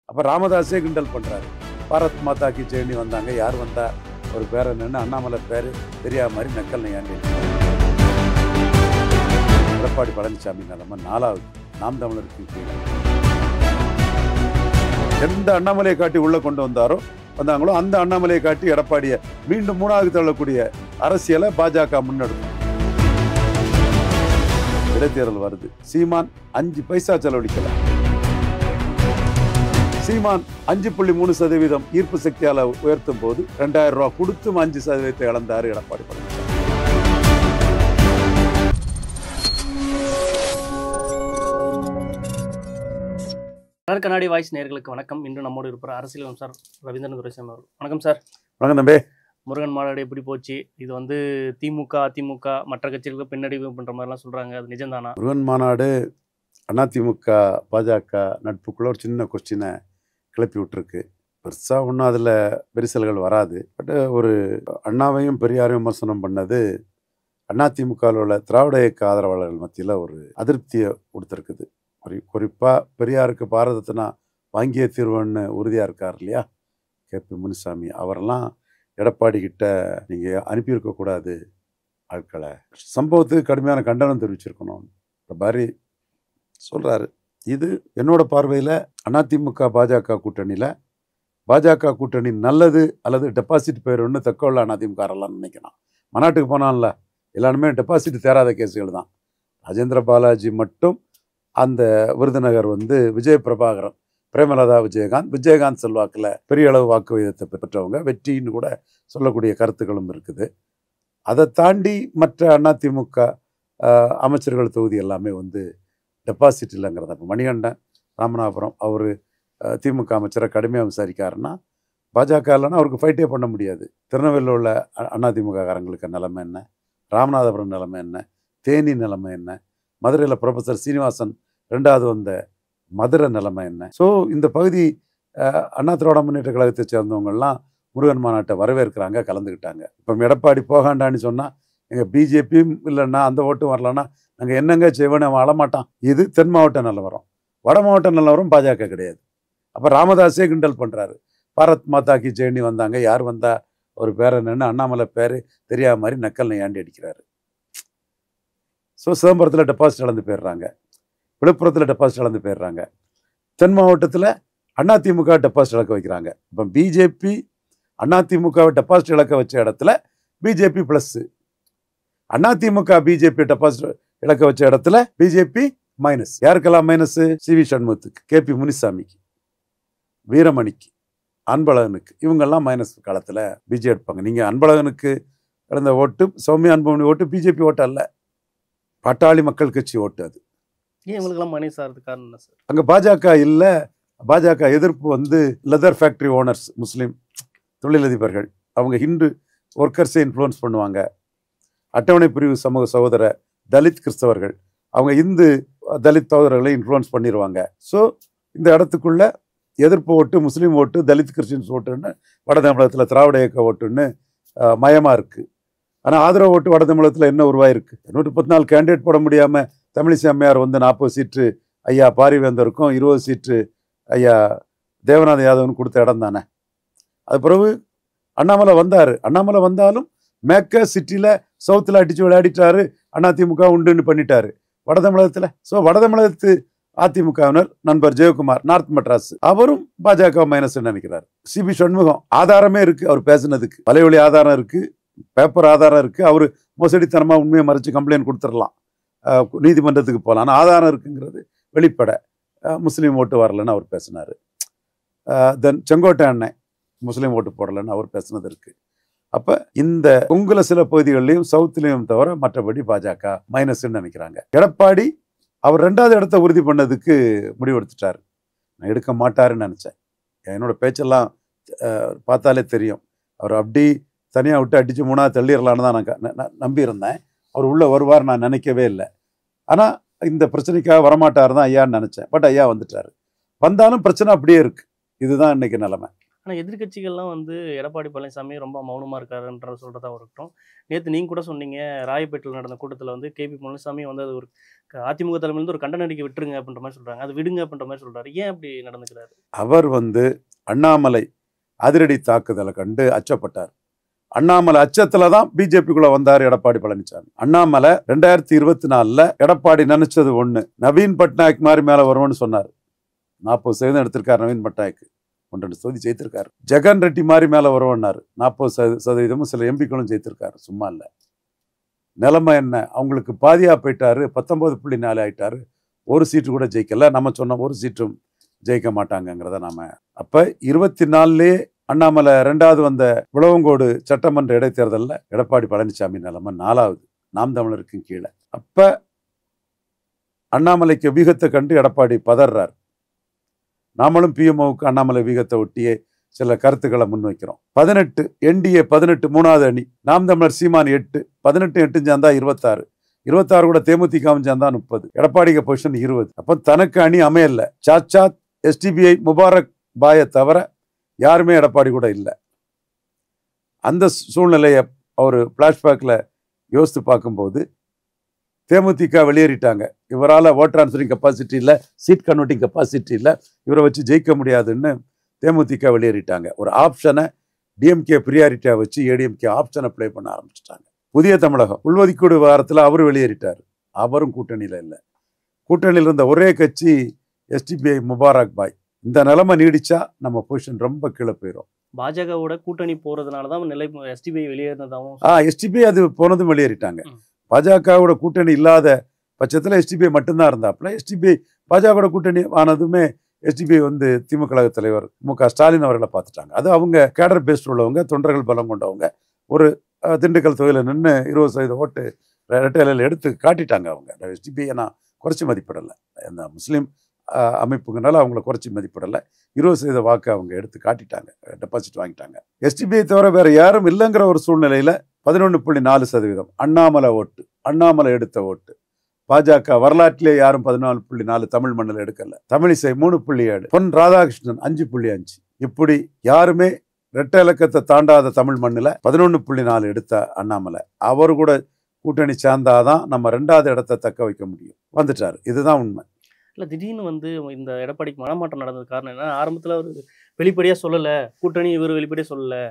அப்போ ராமதாஸே கிண்டல் பண்ணுறாரு. பாரத் மாதா கி ஜெயனி வந்தாங்க, யார் வந்தா ஒரு பேர் என்னன்னு அண்ணாமலை பேர் தெரியாத மாதிரி நக்கல் நையாண்டி. எடப்பாடி பழனிசாமி நிலைமை 4வது நாம் தமிழருக்கு கீழே. எந்த அண்ணாமலையை காட்டி உள்ள கொண்டு வந்தாங்களோ அந்த அண்ணாமலையை காட்டி எடப்பாடியை மீண்டும் 3வது தள்ளக்கூடிய அரசியலை பாஜக முன்னெடுக்கும். இடைத்தேர்தல் வருது. சீமான் 5 பைசா செலவழிக்கல. சீமான் 5.3% ஈர்ப்பு சக்தியால உயர்த்தும் போது 2000 ரூபாய் கொடுத்தும் 5% இழந்தாரு எடப்பாடி பழனிசாமி. கண்ணாடி வாய்ஸ் நேயர்களுக்கு வணக்கம். இன்று நம்மோடு இருப்பார் அரசியல் அமைச்சர் ரவீந்திரன் துரைசாமி அவர்கள். வணக்கம் சார். வணக்கம் தம்பி. முருகன் மாநாடு எப்படி போச்சு? இது திமுக அதிமுக மற்ற கட்சிகளுக்கு பின்னடைவு பண்ற மாதிரிலாம் சொல்றாங்க, அது நிஜம்தானா? முருகன் மாநாடு அதிமுக பாஜக நட்புக்குள்ள ஒரு சின்ன கொஸ்டினை கிளப்பி விட்டுருக்கு. பெருசா ஒன்றும் அதில் விரிசல்கள் வராது. பட் ஒரு அண்ணாவையும் பெரியாரையும் விமர்சனம் பண்ணது அதிமுகவில் உள்ள திராவிட இயக்க ஆதரவாளர்கள் மத்தியில் ஒரு அதிருப்தியை கொடுத்துருக்குது. குறிப்பாக பெரியாருக்கு பாரதத்தினா வாங்கிய தீர்வுன்னு உறுதியாக இருக்கார் இல்லையா KP முனுசாமி, அவரெல்லாம் எடப்பாடி கிட்ட நீங்கள் அனுப்பியிருக்கக்கூடாது ஆட்களை, சம்பவத்துக்கு கடுமையான கண்டனம் தெரிவிச்சிருக்கணும் மாதிரி சொல்கிறாரு. இது என்னோட பார்வையில் அதிமுக பாஜக கூட்டணியில் பாஜக கூட்டணி நல்லது அல்லது டெபாசிட் போயிடும்னு தக்கவுள்ள அதிமுகலாம் நினைக்கிறான். மாநாட்டுக்கு போனான்ல எல்லாருமே டெபாசிட் தேராத கேஸுகள் தான். ராஜேந்திர பாலாஜி மட்டும் அந்த விருதுநகர் விஜய் பிரபாகரன், பிரேமலதா விஜயகாந்த் செல்வாக்கில் பெரிய அளவு வாக்கு விகிதத்தை பெற்றவங்க, வெற்றின்னு கூட சொல்லக்கூடிய கருத்துக்களும் இருக்குது. அதை தாண்டி மற்ற அதிமுக அமைச்சர்கள் தொகுதி எல்லாமே டெபாசிட் இல்லைங்கிறத. மணிகண்டன் ராமநாதபுரம் அவர் திமுக அமைச்சரை கடுமையாக விசாரிக்காருன்னா பாஜக இல்லைன்னா அவருக்கு ஃபைட்டே பண்ண முடியாது. திருநெல்வேலியில் உள்ள அதிமுக காரங்களுக்கு நிலைமை என்ன, ராமநாதபுரம் நிலைமை என்ன, தேனி நிலைமை என்ன, மதுரையில் ப்ரொஃபஸர் சீனிவாசன் 2வது வந்த மதுரை நிலைமை என்ன. ஸோ இந்த பகுதி அண்ணா திராவிட முன்னேற்ற கழகத்தை சேர்ந்தவங்கள்லாம் முருகன் மாநாட்டை வரவேற்கிறாங்க, கலந்துக்கிட்டாங்க. இப்போ எடப்பாடி போகாண்டான்னு சொன்னால் எங்கள் பிஜேபியும் இல்லைன்னா அந்த ஓட்டும் வரலன்னா நாங்கள் என்னங்க செய்வோன்னு அவன் அழமாட்டான். இது தென் மாவட்ட நிலவரம். வட மாவட்ட நிலவரம் பாஜக கிடையாது. அப்போ ராமதாஸே கிண்டல் பண்ணுறாரு. பாரத் மாதா கி ஜெயனி வந்தாங்க, யார் வந்தா ஒரு பேர் என்னன்னு அண்ணாமலை பேர் தெரியாத மாதிரி நக்கல் நையாண்டி அடிக்கிறாரு. ஸோ சிதம்பரத்தில் டெபாசிட் இழந்து போயிடுறாங்க, விழுப்புரத்தில் டெபாசிட் இழந்து போயிடுறாங்க, தென் மாவட்டத்தில் அதிமுக டெபாசிட் இழக்க வைக்கிறாங்க. இப்போ பிஜேபி அதிமுகவை டெபாசிட் இழக்க வச்ச இடத்துல BJP plus, AIADMK BJP deposit இழக்க வச்ச இடத்துல பிஜேபி மைனஸ். யாருக்கெல்லாம் மைனஸ்? CV சண்முகத்துக்கு, KP முனுசாமிக்கு, வீரமணிக்கு, அன்பழகனுக்கு, இவங்கெல்லாம் மைனஸ் காலத்தில் பிஜே எடுப்பாங்க. நீங்கள் அன்பழகனுக்கு இழந்த ஓட்டு, சௌமியா அன்புமணி ஓட்டு பிஜேபி ஓட்டு அல்ல, பாட்டாளி மக்கள் கட்சி ஓட்டு. அது ஏன் இவங்களுக்கெல்லாம் மைனஸ் ஆகிறதுக்கு காரணம் என்ன சார்? அங்கே பாஜக இல்லை, பாஜக எதிர்ப்பு லெதர் ஃபேக்ட்ரி ஓனர்ஸ், முஸ்லீம் தொழிலதிபர்கள், அவங்க ஹிந்து ஒர்க்கர்ஸை இன்ஃப்ளூயன்ஸ் பண்ணுவாங்க. அட்டவணை பிரிவு சமூக சகோதர தலித் கிறிஸ்தவர்கள், அவங்க இந்து தலித் சகோதரர்களை இன்ஃப்ளூயன்ஸ் பண்ணிடுவாங்க. ஸோ இந்த இடத்துக்குள்ள எதிர்ப்பு ஓட்டு, முஸ்லீம் ஓட்டு, தலித் கிறிஸ்டின்ஸ் ஓட்டுன்னு வட தமிழகத்தில் திராவிட இயக்க ஓட்டுன்னு மயமாக இருக்குது. ஆனால் ஆதரவு ஓட்டு வட தமிழகத்தில் என்ன உருவாயிருக்கு? 114 கேண்டிடேட் போட முடியாமல் தமிழிசை அம்மையார் 40 சீட்டு ஐயா பாரிவேந்தருக்கும் 20 சீட்டு ஐயா தேவநாத யாதவனுக்கு கொடுத்த இடம் தானே. அது பிறகு அண்ணாமலை வந்தார். அண்ணாமலை வந்தாலும் மேக்க சிட்டியில் சவுத்தில் அடித்து விளையாடிட்டாரு, அதிமுக உண்டுன்னு பண்ணிட்டாரு வட தமிழகத்தில். ஸோ வட தமிழகத்து அதிமுகவினர் நண்பர் ஜெயக்குமார் நார்த் மெட்ராஸ், அவரும் பாஜக மைனஸ் நினைக்கிறார். CV சண்முகம் ஆதாரமே இருக்குது, அவர் பேசுனதுக்கு வலைவழி ஆதாரம் இருக்குது, பேப்பர் ஆதாரம் இருக்குது. அவர் மோசடித்தனமாக உண்மையை மறைச்சு கம்ப்ளைண்ட் கொடுத்துடலாம், நீதிமன்றத்துக்கு போகலாம். ஆனால் ஆதாரம் இருக்குங்கிறது வெளிப்பட. முஸ்லீம் ஓட்டு வரலன்னு அவர் பேசினார். தென் செங்கோட்டை அண்ணன் முஸ்லீம் ஓட்டு போடலைன்னு அவர் பேசுனது இருக்குது. அப்போ இந்த உங்கள சில பகுதிகளிலையும் சவுத்துலேயும் தவிர மற்றபடி பாஜக மைனஸ்ன்னு நினைக்கிறாங்க. எடப்பாடி அவர் 2வது இடத்த உறுதி பண்ணதுக்கு முடிவெடுத்துட்டார். நான் எடுக்க மாட்டாருன்னு நினச்சேன். என்னோட பேச்செல்லாம் பார்த்தாலே தெரியும், அவர் அப்படி தனியாக விட்டு அடித்து 3வது தள்ளிடலான்னு தான் நான் நம்பியிருந்தேன். அவர் உள்ளே வருவார் நான் நினைக்கவே இல்லை. ஆனால் இந்த பிரச்சனைக்காக வரமாட்டார் தான் ஐயான்னு நினச்சேன். பட் ஐயா வந்துட்டார். வந்தாலும் பிரச்சனை அப்படியே இருக்குது. இதுதான் இன்னைக்கு நிலைமை. ஆனா எதிர்க்கட்சிகள்லாம் வந்து எடப்பாடி பழனிசாமி ரொம்ப மௌனமா இருக்காருன்ற சொல்றதா இருக்கட்டும். நேத்து நீங்க கூட சொன்னீங்க, ராயப்பேட்டையில நடந்த கூட்டத்துல வந்து கேபி முனுசாமி வந்து அது ஒரு அதிமுக தலைமையிலருந்து ஒரு கண்டன அறிக்கை விட்டுருங்க அப்படின்ற மாரி சொல்றாங்க. அது விடுங்க அப்படின்ற மாரி சொல்றாரு. ஏன் அப்படி நடந்துக்கிறாரு? அவர் வந்து அண்ணாமலை அதிரடி தாக்குதலை கண்டு அச்சப்பட்டார். அண்ணாமலை அச்சத்துல தான் பிஜேபிக்குள்ள வந்தார் எடப்பாடி பழனிசாமி. அண்ணாமலை 2024ல எடப்பாடி நினைச்சது ஒண்ணு, நவீன் பட்நாயக் மாதிரி மேல வரும்னு சொன்னார். 40% எடுத்திருக்காரு நவீன் பட்நாயக், 1-2 தொகுதி ஜெயித்திருக்காரு. ஜெகன் ரெட்டி மாதிரி மேல வருவன்னாரு. 40% சில எம்பிக்களும் ஜெயித்திருக்காரு, சும்மா இல்ல. நிலைமை என்ன, அவங்களுக்கு பாதியா போயிட்டாரு. 19.4 ஆயிட்டாரு. ஒரு சீட்டு கூட ஜெயிக்கல. நம்ம சொன்ன ஒரு சீட்டும் ஜெயிக்க மாட்டாங்கிறத நாம அப்ப 24லயே அண்ணாமலை 2வது வந்த விளவங்கோடு சட்டமன்ற இடைத்தேர்தலில் எடப்பாடி பழனிசாமி நிலைமை 4வது, நாம் தமிழருக்கு கீழே. அப்ப அண்ணாமலைக்கு வீகத்தை கண்டு எடப்பாடி பதறார். நாமளும் பிஎம்ஓவுக்கு அண்ணாமலை வீகத்தை ஒட்டியே சில கருத்துக்களை முன்வைக்கிறோம். 18 என்டிஏ 18 3வது அணி, நாம் தமிழர் சீமான் 8, 18 8 சேர்ந்தா 26, 26 கூட தேமுதிகவும் சேர்ந்தா 30, எடப்பாடிக்கு பொசிஷன் 20. அப்ப தனக்கு அணி அமையல. சாச்சாத் எஸ்டிபிஐ முபாரக் பாயை தவிர யாருமே எடப்பாடி கூட இல்லை. அந்த சூழ்நிலையை அவர் பிளாஷ்பேக்கில் யோசித்து பார்க்கும்போது தேமுதிக வெளியேறிட்டாங்க. இவரால் ஓட் டிரான்ஸ்ஃபரிங் கெப்பாசிட்டி இல்லை, சீட் கன்வெர்ட்டிங் கெப்பாசிட்டி இல்லை, இவரை வச்சு ஜெயிக்க முடியாதுன்னு தேமுதிக வெளியேறிட்டாங்க. ஒரு ஆப்ஷனை டிஎம்கே ப்ரியாரிட்டியாக வச்சு ஏடிஎம்கே ஆப்ஷனை ப்ளே பண்ண ஆரம்பிச்சிட்டாங்க. புதிய தமிழகம் உள்ஒதுக்கீடு வாரத்தில் அவர் வெளியேறிட்டார். அவரும் கூட்டணியில் இல்லை. கூட்டணியில் இருந்த ஒரே கட்சி எஸ்டிபிஐ முபாரக் பாய். இந்த நிலைமை நீடிச்சா நம்ம பொசிஷன் ரொம்ப கீழே போயிடும். பாஜகவோட கூட்டணி போறதுனால தான் நிலை எஸ்டிபிஐ வெளியேறினதாகவும் எஸ்டிபிஐ அது போனதும் வெளியேறிட்டாங்க. பாஜகவோட கூட்டணி இல்லாத பட்சத்தில் எஸ்டிபிஐ மட்டும்தான் இருந்தாப்புல. எஸ்டிபிஐ பாஜகவோட கூட்டணி ஆனதுமே எஸ்டிபிஐ வந்து திமுக கழக தலைவர் மு.க. ஸ்டாலின் அவர்களை பார்த்துட்டாங்க. அது அவங்க கேடர் பேஸ்ட் உள்ளவங்க, தொண்டர்கள் பலம் கொண்டவங்க. ஒரு திண்டுக்கல் தொகுதியில் நின்று 20% ஓட்டு ரெட்டையில எடுத்து காட்டிட்டாங்க. அவங்க எஸ்டிபிஐ நான் குறைச்சி மதிப்பிடலை. அந்த முஸ்லீம் அமைப்புங்கனால அவங்கள குறைச்சி மதிப்பிடலை. 20% வாக்கு அவங்க எடுத்து காட்டிட்டாங்க, டெபாசிட் வாங்கிட்டாங்க. எஸ்டிபிஐ தவிர வேற யாரும் இல்லைங்கிற ஒரு சூழ்நிலையில் 11.4% அண்ணாமலை ஓட்டு, அண்ணாமலை எடுத்த ஓட்டு. பாஜக வரலாற்றிலே யாரும் 14.4 தமிழ் மண்ணில் எடுக்கல. தமிழிசை 3.7, பொன் ராதாகிருஷ்ணன் 5.5. இப்படி யாருமே இரட்டை இலக்கத்தை தாண்டாத தமிழ் மண்ணில் 11.4 எடுத்த அண்ணாமலை. அவர் கூட கூட்டணி சேர்ந்தாதான் நம்ம 2வது இடத்தை தக்க வைக்க முடியும். வந்துட்டார். இதுதான் உண்மை. இல்லை, திடீர்னு வந்து இந்த எடப்பாடிக்கு மனமாற்றம் நடந்தது காரணம் என்ன? ஆரம்பத்தில் அவர் வெளிப்படையாக சொல்லலை, கூட்டணி இவர் வெளிப்படையாக சொல்லலை,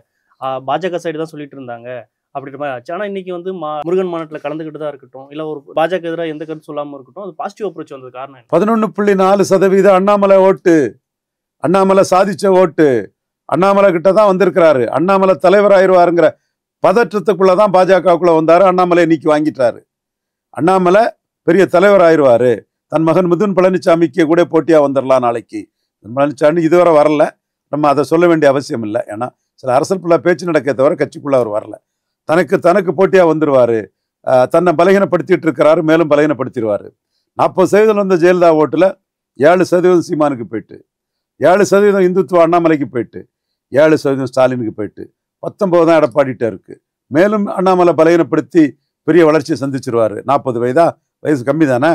பாஜக சைடு தான் சொல்லிட்டு இருந்தாங்க அப்படின்ற மாதிரி ஆச்சு. ஆனால் இன்னைக்கு வந்து முருகன் மாநாட்டில் கலந்துக்கிட்டு தான் இருக்கட்டும், இல்லை ஒரு பாஜக எதிராக எந்த கருத்து சொல்லாமல் இருக்கட்டும், அது பாசிட்டிவ் அப்ரோச் வந்தது காரணம் என்ன? 11.4% அண்ணாமலை ஓட்டு, அண்ணாமலை சாதிச்ச ஓட்டு, அண்ணாமலை கிட்ட தான் வந்திருக்கிறாரு. அண்ணாமலை தலைவர் ஆயிடுவாருங்கிற பதற்றத்துக்குள்ளதான் பாஜகவுக்குள்ள வந்தாரு. அண்ணாமலை இன்னைக்கு வாங்கிட்டாரு. அண்ணாமலை பெரிய தலைவர் ஆயிடுவாரு. தன் மகன் மிதுன் பழனிசாமிக்கு கூட போட்டியா வந்துடலாம் நாளைக்கு. பழனிசாமி இதுவரை வரல, நம்ம அதை சொல்ல வேண்டிய அவசியம் இல்லை. ஏன்னா சில அரசியல் பேச்சு நடக்க தவிர கட்சிக்குள்ள அவர் வரல. தனக்கு போட்டியா வந்துருவாரு. தன்னை பலகீனப்படுத்திட்டு இருக்கிறாரு, மேலும் பலகீனப்படுத்திடுவாரு. 40% வந்த ஜெயலலிதா ஓட்டுல 7% சீமானுக்கு போயிட்டு, 7% இந்துத்துவ அண்ணாமலைக்கு போயிட்டு, 7% ஸ்டாலினுக்கு போயிட்டு, 19 தான் எடப்பாடிட்ட இருக்கு. மேலும் அண்ணாமலை பலகீனப்படுத்தி பெரிய வளர்ச்சியை சந்திச்சிருவாரு. 40 வயசு கம்மி தானே.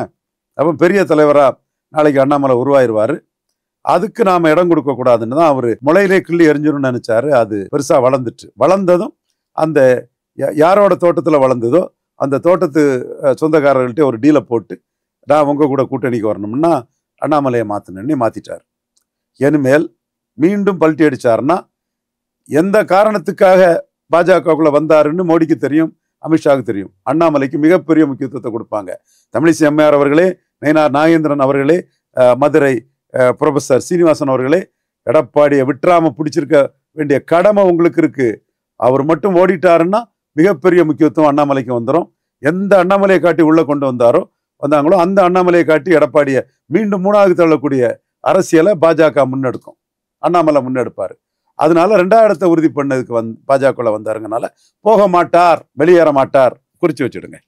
அப்போ பெரிய தலைவரா நாளைக்கு அண்ணாமலை உருவாயிருவாரு. அதுக்கு நாம இடம் கொடுக்க கூடாதுன்னு தான் அவரு முளையிலே கிள்ளி எரிஞ்சிரும்னு நினைச்சாரு. அது பெருசா வளர்ந்துட்டு, வளர்ந்ததும் அந்த யாரோட தோட்டத்துல வளர்ந்ததோ அந்த தோட்டத்து சொந்தக்காரர்கள்ட்ட ஒரு டீலை போட்டு, நான் உங்க கூட கூட்டணிக்கு வரணும்னா அண்ணாமலையை மாத்தினு மாத்திட்டார். இனிமேல் மீண்டும் பல்ட்டி அடிச்சாருன்னா எந்த காரணத்துக்காக பாஜகவுக்குள்ள வந்தாருன்னு மோடிக்கு தெரியும், அமித்ஷாவுக்கு தெரியும். அண்ணாமலைக்கு மிகப்பெரிய முக்கியத்துவத்தை கொடுப்பாங்க. தமிழிசை அம்மையார் அவர்களே, நயினார் நாகேந்திரன் அவர்களே, மதுரை ப்ரொஃபசர் சீனிவாசன் அவர்களே, எடப்பாடியை விட்டுறாம பிடிச்சிருக்க வேண்டிய கடமை உங்களுக்கு இருக்கு. அவர் மட்டும் ஓடிட்டாருன்னா மிகப்பெரிய முக்கியத்துவம் அண்ணாமலைக்கு வந்துடும். எந்த அண்ணாமலையை காட்டி உள்ள கொண்டு வந்தாங்களோ அந்த அண்ணாமலையை காட்டி எடப்பாடியை மீண்டும் 3வது தள்ளக்கூடிய அரசியலை பாஜக முன்னெடுக்கும், அண்ணாமலை முன்னெடுப்பாரு. அதனால 2வது இடத்தை உறுதி பண்ணதுக்கு பாஜகவில் வந்தாருங்கனால போக மாட்டார், வெளியேற மாட்டார், குறிச்சு வச்சுடுங்க.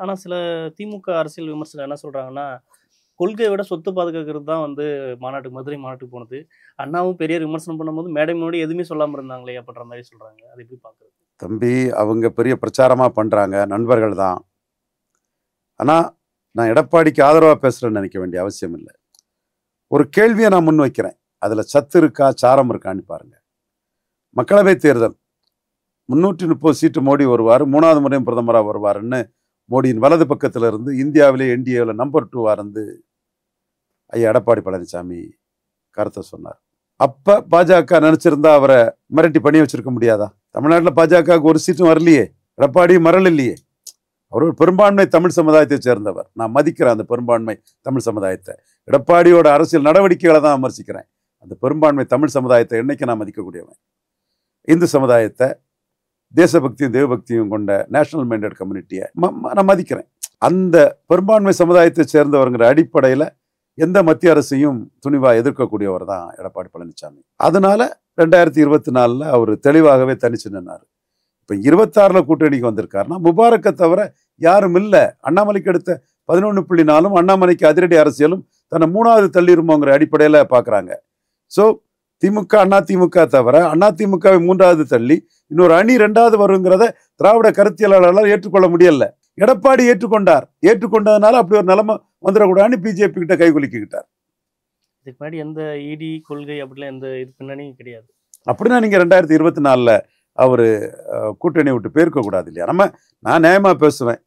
ஆனால் சில திமுக அரசியல் விமர்சனம் என்ன சொல்றாங்கன்னா, கொள்கையை விட சொத்து பாதுகாக்கிறது தான் வந்து மதுரை மாநாட்டுக்கு போனது. அண்ணாவும் பெரியார் விமர்சனம் பண்ணும்போது மேடை முன்னாடி எதுவுமே சொல்லாமல் இருந்தாங்களே அப்படின்ற மாதிரி சொல்றாங்க. அது எப்படி பார்க்குறது? தம்பி, அவங்க பெரிய பிரச்சாரமா பண்றாங்க, நண்பர்கள் தான். ஆனா நான் எடப்பாடிக்கு ஆதரவா பேசுறேன்னு நினைக்க வேண்டிய அவசியம் இல்லை. ஒரு கேள்வியை நான் முன் வைக்கிறேன், அதுல சத்து இருக்கா சாரம் இருக்கான்னு பாருங்க. மக்களவை தேர்தல் 330 சீட்டு மோடி வருவார், 3வது முறையும் பிரதமராக வருவாருன்னு மோடியின் வலது பக்கத்தில் இருந்து இந்தியாவிலே என்டிஏவில் நம்பர் 2 இருந்து ஐயா எடப்பாடி பழனிசாமி கருத்தை சொன்னார். அப்ப பாஜக நினைச்சிருந்தா அவரை மிரட்டி பண்ணி வச்சிருக்க முடியாதா? தமிழ்நாட்டில் பாஜகவுக்கு ஒரு சீட்டும் வரலையே, எடப்பாடி மரல் இல்லையே. அவர் ஒரு பெரும்பான்மை தமிழ் சமுதாயத்தை சேர்ந்தவர். நான் மதிக்கிறேன் அந்த பெரும்பான்மை தமிழ் சமுதாயத்தை. எடப்பாடியோட அரசியல் நடவடிக்கைகளை தான் விமர்சிக்கிறேன். அந்த பெரும்பான்மை தமிழ் சமுதாயத்தை என்னைக்கு நான் மதிக்கக்கூடியவன். இந்து சமுதாயத்தை, தேசபக்தியும் தெய்வபக்தியும் கொண்ட நேஷனல் மைண்டட் கம்யூனிட்டியை நான் மதிக்கிறேன். அந்த பெரும்பான்மை சமுதாயத்தை சேர்ந்தவருங்கிற அடிப்படையில் எந்த மத்திய அரசையும் துணிவா எதிர்க்கக்கூடியவர் தான் எடப்பாடி பழனிசாமி. அதனால 2024 அவர் தெளிவாகவே தனிச்சு நின்னார். இப்போ 26 கூட்டணிக்கு வந்திருக்காருன்னா முபாரக்கை தவிர யாரும் இல்லை. அண்ணாமலைக்கு எடுத்த 11.4 அண்ணாமலைக்கு அதிரடி அரசியலும் தன்னை 3வது தள்ளிருமோங்கிற அடிப்படையில் பார்க்குறாங்க. ஸோ திமுக அதிமுக தவிர அதிமுகவை 3வது தள்ளி இன்னொரு அணி 2வது வருங்கிறத திராவிட கருத்தியலாளர்களால் ஏற்றுக்கொள்ள முடியல. எடப்பாடி ஏற்றுக்கொண்டதுனால அப்படி ஒரு நிலைமை வந்துடக்கூடாதுன்னு பிஜேபி கிட்ட கைகுலுக்கிக்கிட்டார். இதுக்கு முன்னாடி எந்த இடி கொள்கை அப்படிலாம் எந்த இது பின்னணியும் கிடையாது. அப்படின்னா நீங்கள் 2024 அவர் கூட்டணி விட்டு போயிருக்க கூடாது இல்லையா? நான் நியாயமாக பேசுவேன்.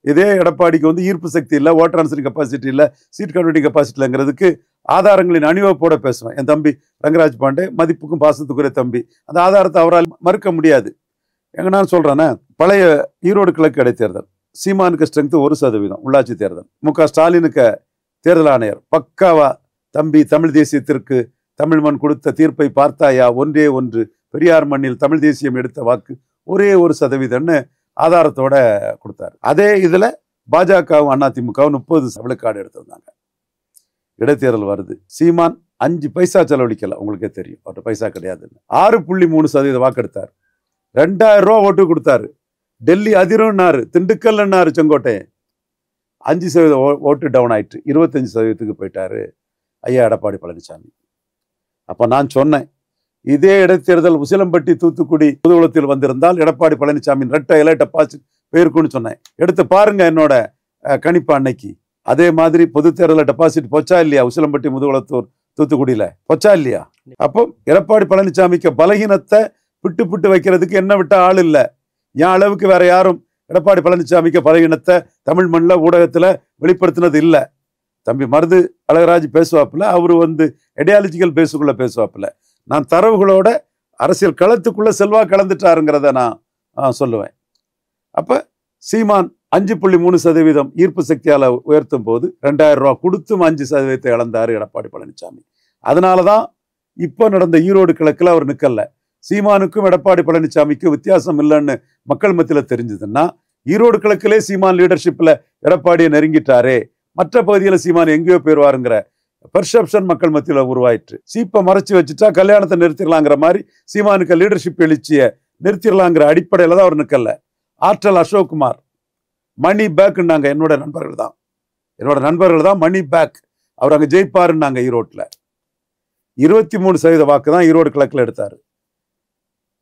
இதே எடப்பாடிக்கு ஈர்ப்பு சக்தி இல்லை, ஓட்டர் ஆன்சரிங் கெப்பாசிட்டி இல்லை, சீட் கன்வெர்ட்டிங் கெப்பாசிட்டி இல்லைங்கிறதுக்கு ஆதாரங்களின் அணிவகுப்போட பேசுவேன். என் தம்பி ரங்கராஜ் பாண்டே மதிப்புக்கும் பாசத்துக்குரிய தம்பி. அந்த ஆதாரத்தை அவரால் மறுக்க முடியாது. எங்க நான் சொல்றேன்னா, பழைய ஈரோடு கிழக்கு இடைத்தேர்தல் சீமானுக்கு ஸ்ட்ரென்த் 1% உள்ளாட்சி தேர்தல். மு.க. ஸ்டாலினுக்கு தேர்தல் ஆணையர் பக்காவா தம்பி தமிழ் தேசியத்திற்கு தமிழ் மண் கொடுத்த தீர்ப்பை பார்த்தாயா, ஒன்றே ஒன்று பெரியார் மண்ணில் தமிழ் தேசியம் எடுத்த வாக்கு ஒரே 1% ஆதாரத்தோட கொடுத்தாரு. அதே இதுல பாஜகவும் அதிமுகவும் 30 விழுக்காடு எடுத்திருந்தாங்க. இடைத்தேர்தல் வருது, சீமான் 5 பைசா செலவழிக்கல. உங்களுக்கே தெரியும் அவர்கிட்ட பைசா கிடையாதுன்னு. 6.3% வாக்கெடுத்தார். 2000 ரூபா ஓட்டு கொடுத்தாரு. டெல்லி அதிரும்னாரு, திண்டுக்கல்னாரு செங்கோட்டையன். 5% ஓட்டு டவுன் ஆயிட்டு 25% போயிட்டாரு ஐயா எடப்பாடி பழனிசாமி. அப்ப நான் சொன்னேன், இதே இடைத்தேர்தல் உசிலம்பட்டி தூத்துக்குடி முதுகுளத்தில் வந்திருந்தால் எடப்பாடி பழனிசாமி ரெட்டை இலை டெபாசிட் போயிருக்குன்னு சொன்னேன். எடுத்து பாருங்க என்னோட கணிப்பு அன்னைக்கு. அதே மாதிரி பொது தேர்தலில் டெபாசிட் போச்சா இல்லையா? உசிலம்பட்டி முதுகுளத்தூர் தூத்துக்குடியில போச்சா இல்லையா? அப்போ எடப்பாடி பழனிசாமிக்கு பலகீனத்தை பிட்டு வைக்கிறதுக்கு என்ன விட்ட ஆள் இல்லை. என் அளவுக்கு வேற யாரும் எடப்பாடி பழனிசாமிக்கு பலகீனத்தை தமிழ் மண்ணில் ஊடகத்தில் வெளிப்படுத்தினது இல்லை. தம்பி மருது அழகராஜ் பேசுவாப்புல, அவரு ஐடியாலஜிக்கல் பேசுக்குள்ள பேசுவாப்புல. நான் தரவுகளோட அரசியல் களத்துக்குள்ள செல்வா கலந்துட்டாருங்கிறத நான் சொல்லுவேன். அப்ப சீமான் 5.3% ஈர்ப்பு சக்தியால உயர்த்தும் போது 2000 ரூபா கொடுத்தும் 5% இழந்தாரு எடப்பாடி பழனிசாமி. அதனாலதான் இப்போ நடந்த ஈரோடு கிழக்குல அவர் நிக்கல. சீமானுக்கும் எடப்பாடி பழனிசாமிக்கும் வித்தியாசம் இல்லைன்னு மக்கள் மத்தியில தெரிஞ்சதுன்னா, ஈரோடு கிழக்கிலே சீமான் லீடர்ஷிப்ல எடப்பாடியை நெருங்கிட்டாரே, மற்ற பகுதியில் சீமான் எங்கேயோ போயிருவாருங்கிற பெர்செப்ஷன் மக்கள் மத்தியில உருவாயிற்று. சீப்பை மறைச்சு வச்சுட்டா கல்யாணத்தை நிறுத்திடலாங்கிற மாதிரி சீமானுக்கு லீடர்ஷிப் எழுச்சியை நிறுத்திடலாங்கிற அடிப்படையில தான் அவர் நிக்கல. ஆற்றல் அசோக்குமார் மணி பேக்னாங்க, என்னோட நண்பர்கள் தான் மணி பேக், அவர் அங்க ஜெயிப்பாருன்னாங்க. ஈரோட்ல 23% வாக்கு தான் ஈரோடு கிழக்கில் எடுத்தாரு.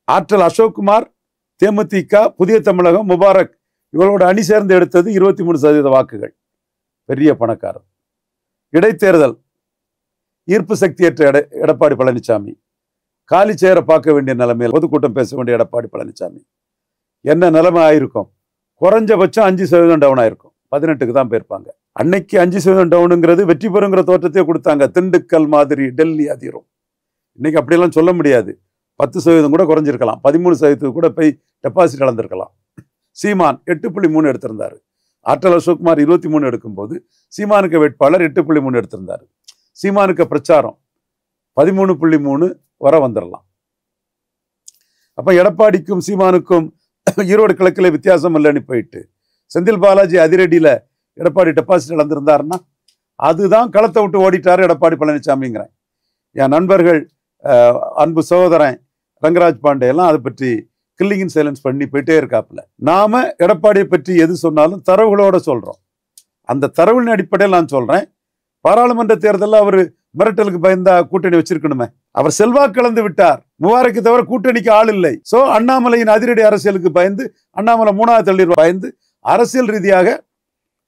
ஆற்றல் அசோக்குமார், தேமுதிக, புதிய தமிழகம், முபாரக் இவங்களோட அணி சேர்ந்து எடுத்தது 23% வாக்குகள். பெரிய பணக்காரர். இடைத்தேர்தல் ஈர்ப்பு சக்தியற்ற எடப்பாடி பழனிசாமி, காலி சேர பார்க்க வேண்டிய நிலைமையில் பொதுக்கூட்டம் பேச வேண்டிய எடப்பாடி பழனிசாமி. என்ன நிலைமை ஆயிருக்கும்? குறைஞ்சபட்சம் 5% டவுன் ஆயிருக்கும். 18க்கு தான் போயிருப்பாங்க. அன்னைக்கு 5% டவுனுங்கிறது வெற்றி பெறுங்கிற தோற்றத்தையே கொடுத்தாங்க. திண்டுக்கல் மாதிரி டெல்லி அதிரும். இன்னைக்கு அப்படியெல்லாம் சொல்ல முடியாது. 10% கூட குறைஞ்சிருக்கலாம், 13% கூட போய் டெபாசிட் இழந்திருக்கலாம். சீமான் 8.3 எடுத்திருந்தாரு. ஆற்றல் அசோக்குமார் 23 எடுக்கும்போது சீமானுக்கு வேட்பாளர் 8.3 எடுத்திருந்தாரு. சீமானுக்கு பிரச்சாரம் 13.3 வர வந்துடலாம். அப்ப எடப்பாடிக்கும் சீமானுக்கும் ஈரோடு கிழக்கில வித்தியாசம் இல்லைன்னு போயிட்டு செந்தில் பாலாஜி அதிரடியில எடப்பாடி டெபாசிட் இழந்திருந்தாருன்னா அதுதான் களத்தை விட்டு ஓடிட்டாரு எடப்பாடி பழனிசாமிங்கிறேன். என் நண்பர்கள் அன்பு சகோதரன் ரங்கராஜ் பாண்டே எல்லாம் அதை பற்றி கில்லிங் இன் சைலன்ஸ் பண்ணி போயிட்டே இருக்காப்புல. நாம எடப்பாடியை பற்றி எது சொன்னாலும் தரவுகளோட சொல்றோம். அந்த தரவுகளின் அடிப்படையில் நான் சொல்றேன், பாராளுமன்ற தேர்தலில் அவர் மிரட்டலுக்கு பயந்தா கூட்டணி வச்சிருக்கணுமே. அவர் செல்வாக்கு இழந்து விட்டார். முபாரக்கு தவிர கூட்டணிக்கு ஆள் இல்லை. சோ அண்ணாமலையின் அதிரடி அரசியலுக்கு பயந்து, அண்ணாமலை 3வது தள்ளி பயந்து, அரசியல் ரீதியாக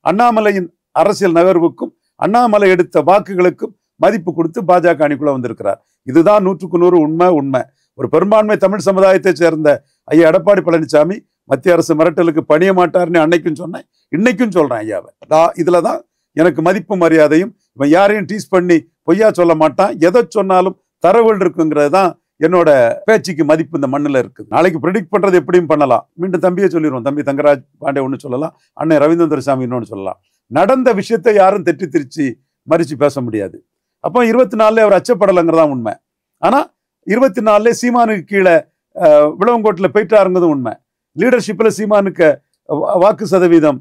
அண்ணாமலையின் அரசியல் நகர்வுக்கும் அண்ணாமலை எடுத்த வாக்குகளுக்கும் மதிப்பு கொடுத்து பாஜக அணிக்குள்ள வந்திருக்கிறார். இதுதான் 100க்கு 100 உண்மை. ஒரு பெரும்பான்மை தமிழ் சமுதாயத்தை சேர்ந்த ஐயா எடப்பாடி பழனிசாமி மத்திய அரசு மிரட்டலுக்கு பணிய மாட்டார்னு அன்னைக்கும் சொன்னேன், இன்னைக்கும் சொல்றேன் ஐயாவை. இதுலதான் எனக்கு மதிப்பு மரியாதையும். இவன் யாரையும் டீஸ் பண்ணி பொய்யா சொல்ல மாட்டான், எதை சொன்னாலும் தரவுகள் இருக்குங்கிறது தான் என்னோட பேச்சுக்கு மதிப்பு இந்த மண்ணில் இருக்குது. நாளைக்கு ப்ரெடிக்ட் பண்றது எப்படியும் பண்ணலாம். மீண்டும் தம்பியை சொல்லிடுவோம், தம்பி தங்கராஜ் பாண்டே ஒன்று சொல்லலாம், அண்ணன் ரவீந்திர சாமி இன்னொன்று சொல்லலாம். நடந்த விஷயத்தை யாரும் தெட்டி திருச்சி மறிச்சு பேச முடியாது. அப்போ 24 அவர் அச்சப்படலைங்கிறதான் உண்மை. ஆனா 24 சீமானுக்கு கீழே விளவங்கோட்டில் போயிட்டாருங்கிறது உண்மை. லீடர்ஷிப்ல சீமானுக்கு வாக்கு சதவீதம்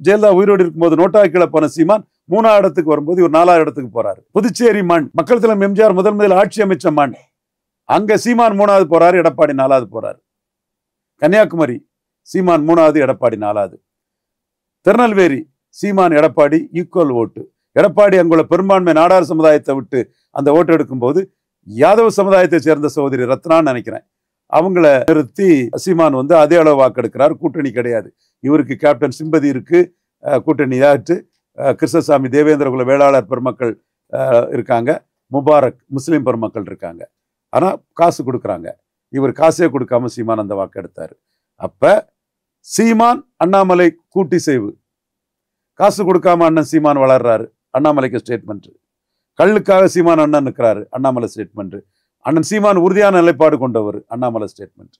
ஜெயலலிதா உயிரோடு இருக்கும்போது நோட்டா கீழே போன சீமான் 3ஆவது இடத்துக்கு வரும்போது இவர் 4ஆவது இடத்துக்கு போறாரு. புதுச்சேரி மண், மக்கள் தலைவர் எம்ஜிஆர் முதல் ஆட்சி அமைச்ச மண், அங்க சீமான் 3ஆவது போறாரு, எடப்பாடி 4ஆவது போறாரு. கன்னியாகுமரி சீமான் 3ஆவது, எடப்பாடி 4ஆவது. திருநெல்வேலி சீமான் எடப்பாடி ஈக்குவல் ஓட்டு. எடப்பாடி அங்குள்ள பெரும்பான்மை நாடார் சமுதாயத்தை விட்டு அந்த ஓட்டு எடுக்கும் போது யாதவ சமுதாயத்தை சேர்ந்த சகோதரி ரத்னான்னு நினைக்கிறேன், அவங்கள நிறுத்தி சீமான் அதே அளவு வாக்கெடுக்கிறார். கூட்டணி கிடையாது, இவருக்கு கேப்டன் சிம்பதி இருக்கு, கூட்டணி ஆட்டு கிருஷ்ணசாமி தேவேந்திர குல வேளாளர் பெருமக்கள் இருக்காங்க, முபாரக் முஸ்லீம் பெருமக்கள் இருக்காங்க. ஆனா காசு கொடுக்குறாங்க, இவர் காசே கொடுக்காம சீமான் அந்த வாக்கு எடுத்தாரு. அப்ப சீமான் அண்ணாமலை கூட்டி செய்வு, காசு கொடுக்காம அண்ணன் சீமான் வளர்றாரு, அண்ணாமலைக்கு ஸ்டேட்மெண்ட். கல்லுக்காக சீமான் அண்ணன் நிற்கிறாரு, அண்ணாமலை ஸ்டேட்மெண்ட். அண்ணன் சீமான் உறுதியான நிலைப்பாடு கொண்டவர், அண்ணாமலை ஸ்டேட்மெண்ட்.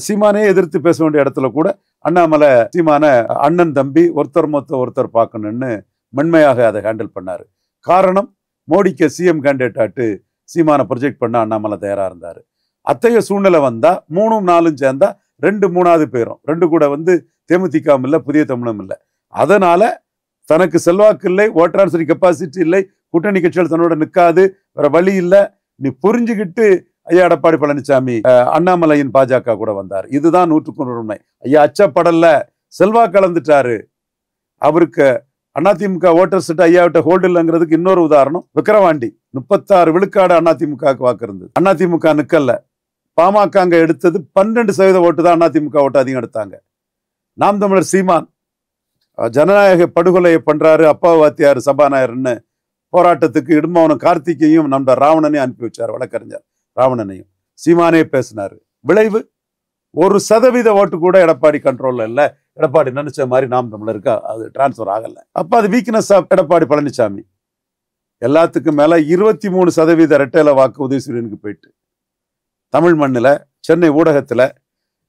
சீமானே எதிர்த்து பேச வேண்டிய இடத்துல கூட அண்ணாமலை சீமான அண்ணன் தம்பி ஒருத்தர் மொத்த ஒருத்தர் பார்க்கணும்னு மென்மையாக அதை ஹேண்டில் பண்ணாரு. காரணம், மோடிக்கு சிஎம் கேண்டிடேட் ஆட்டு சீமானை ப்ரொஜெக்ட் பண்ண அண்ணாமலை தயாரா இருந்தாரு. அத்தகைய சூழ்நிலை வந்தா 3ம் 4ம் சேர்ந்தா 2 3ஆவது போயிரும். 2 கூட தேமுதிகவும் இல்லை, புதிய தமிழும் இல்லை. அதனால தனக்கு செல்வாக்கு இல்லை, ஓட்டர் கெப்பாசிட்டி இல்லை, கூட்டணி கட்சிகள் தன்னோட நிற்காது, வேற வழி இல்லை, நீ புரிஞ்சுக்கிட்டு ஐயா எடப்பாடி பழனிசாமி அண்ணாமலையின் பாஜக கூட வந்தார். இதுதான் 100% உண்மை. ஐயா அச்சப்படல, செல்வா கலந்துட்டாரு. அவருக்கு அதிமுக ஓட்டர்ஸ் ஐயாவிட்ட ஹோல்டு இல்லைங்கிறதுக்கு இன்னொரு உதாரணம் விக்கிரவாண்டி. 36 விழுக்காடு அதிமுகவுக்கு வாக்கு இருந்தது. அதிமுக நிக்கல, பாமக அங்க எடுத்தது 12% ஓட்டு தான், அதிமுக ஓட்டு அதிகம் எடுத்தாங்க. நாம் தமிழர் சீமான் ஜனநாயக படுகொலையை பண்றாரு, அப்பா வாத்தியார் சபாநாயகர்னு போராட்டத்துக்கு இடும்பவனும் கார்த்திகையும் நம்ம ராவணனையும் அனுப்பி வச்சார், வழக்கறிஞர் ராவணனையும். சீமானே பேசினாரு. விளைவு 1% ஓட்டு கூட எடப்பாடி கண்ட்ரோல்ல இல்ல. எடப்பாடி நினைச்ச மாதிரி நாம் தமிழருக்கு அது டிரான்ஸ்பர் ஆகல. அப்ப அது வீக்னஸ் ஆஃப் எடப்பாடி பழனிசாமி. எல்லாத்துக்கும் மேல 23% ரெட்டையில வாக்கு உதயசூரியனுக்கு போயிட்டு, தமிழ் மண்ணில் சென்னை ஊடகத்துல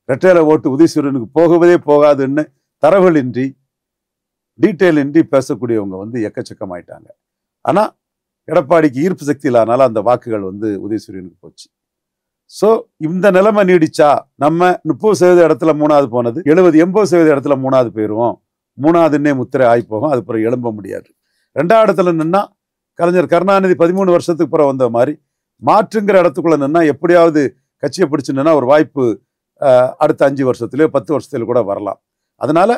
ரெட்டையில ஓட்டு உதயசூரியனுக்கு போகவே போகாதுன்னு தரவுகள் இன்றி டீட்டெயில் இன்றி பேசக்கூடியவங்க எக்கச்சக்கமாயிட்டாங்க. ஆனா எடப்பாடிக்கு ஈர்ப்பு சக்தி இல்லாதனால அந்த வாக்குகள் உதயசூரியனுக்கு போச்சு. ஸோ இந்த நிலைமை நீடிச்சா நம்ம 30% இடத்துல 3ஆவது போனது 70-80% இடத்துல 3ஆவது போயிடுவோம். 3ஆவதுன்னே முத்திரை ஆகி போகும், அது பிறகு எழும்ப முடியாது. 2ஆவது இடத்துல நின்னா கலைஞர் கருணாநிதி 13 வருஷத்துக்கு பிறகு வந்த மாதிரி மாற்றுங்கிற இடத்துக்குள்ள நின்னா எப்படியாவது கட்சியை பிடிச்சு நின்னா ஒரு வாய்ப்பு அடுத்த 5 வருஷத்துலயோ 10 வருஷத்துல கூட வரலாம். அதனால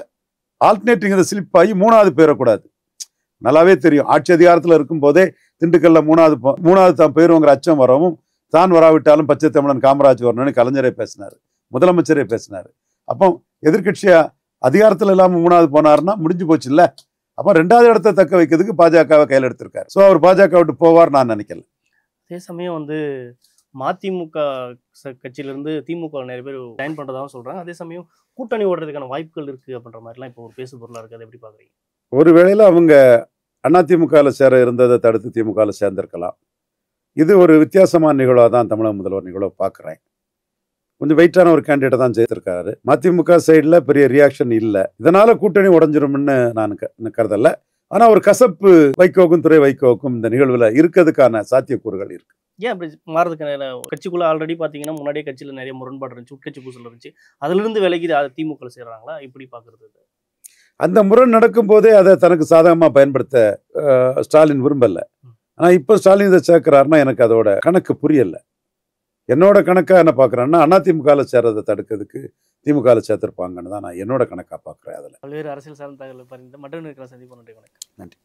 ஆல்டர்னேட்டிங் இதை ஸ்லிப் ஆகி 3ஆவது போயிடக்கூடாது. நல்லாவே தெரியும், ஆட்சி அதிகாரத்தில் இருக்கும் போதே திண்டுக்கல்ல 3ஆவது தான் போயிருவோங்கிற அச்சம் வரவும், தான் வராவிட்டாலும் பச்சை தமிழன் காமராஜ் வரணும்னு கலைஞரே பேசினாரு, முதலமைச்சரே பேசினாரு. அப்போ எதிர்கட்சியா அதிகாரத்தில் இல்லாம 3ஆவது போனாருன்னா முடிஞ்சு போச்சு இல்ல. அப்போ 2ஆவது இடத்தை தக்க வைக்கிறதுக்கு பாஜகவை கையில் எடுத்திருக்காரு. ஸோ அவர் பாஜக விட்டு போவார் நான் நினைக்கல. அதே சமயம் மதிமுக கட்சியிலிருந்து திமுக நிறைய பேர் ஜாயின் பண்றதாகவும் சொல்றாங்க. அதே சமயம் கூட்டணி ஓடுறதுக்கான வாய்ப்புகள் இருக்கு அப்படின்ற மாதிரிலாம் இப்போ ஒரு பேசு பொருளா இருக்கு. அதை எப்படி பாக்குறீங்க? ஒரு வேளையில அவங்க அதிமுகவில் சேர இருந்ததை தடுத்து திமுகவில் சேர்ந்திருக்கலாம். இது ஒரு வித்தியாசமான நிகழ்வாக தான் தமிழக முதல்வர் நிகழ்வை பார்க்குறேன். கொஞ்சம் வெயிட்டான ஒரு கேண்டிடேட்டை தான் சேர்த்திருக்காரு. மதிமுக சைடில் பெரிய ரியாக்ஷன் இல்லை. இதனால கூட்டணி உடஞ்சிரும்னு நான் கருதல. ஆனால் ஒரு கசப்பு வைகோக்கும் துறை வைகோக்கும் இந்த நிகழ்வில் இருக்கிறதுக்கான சாத்தியக்கூறுகள் இருக்கு. ஏன் அப்படி மாறதுக்கான கட்சிக்குள்ள ஆல்ரெடி பார்த்தீங்கன்னா முன்னாடியே கட்சியில் நிறைய முரண்பாடு இருந்துச்சு, உட்கட்சி பூசல் இருந்துச்சு, அதிலிருந்து விலகி திமுக சேர்றாங்களா? இப்படி பார்க்கறது? அந்த முரண் நடக்கும் போதே அதை தனக்கு சாதகமாக பயன்படுத்த ஸ்டாலின் விரும்பல. ஆனால் இப்போ ஸ்டாலின் இதை சேர்க்கிறாருன்னா எனக்கு அதோட கணக்கு புரியல. என்னோட கணக்காக என்ன பார்க்குறேன்னா அதிமுகவில் சேர்றதை தடுக்கிறதுக்கு திமுகவில் சேர்த்திருப்பாங்கன்னு தான் நான் என்னோட கணக்காக பார்க்குறேன். அதில் பல்வேறு அரசியல் சார்ந்த தகவல் பரிந்து மட்டும் இருக்கிற சந்திப்பு. நன்றி. நன்றி.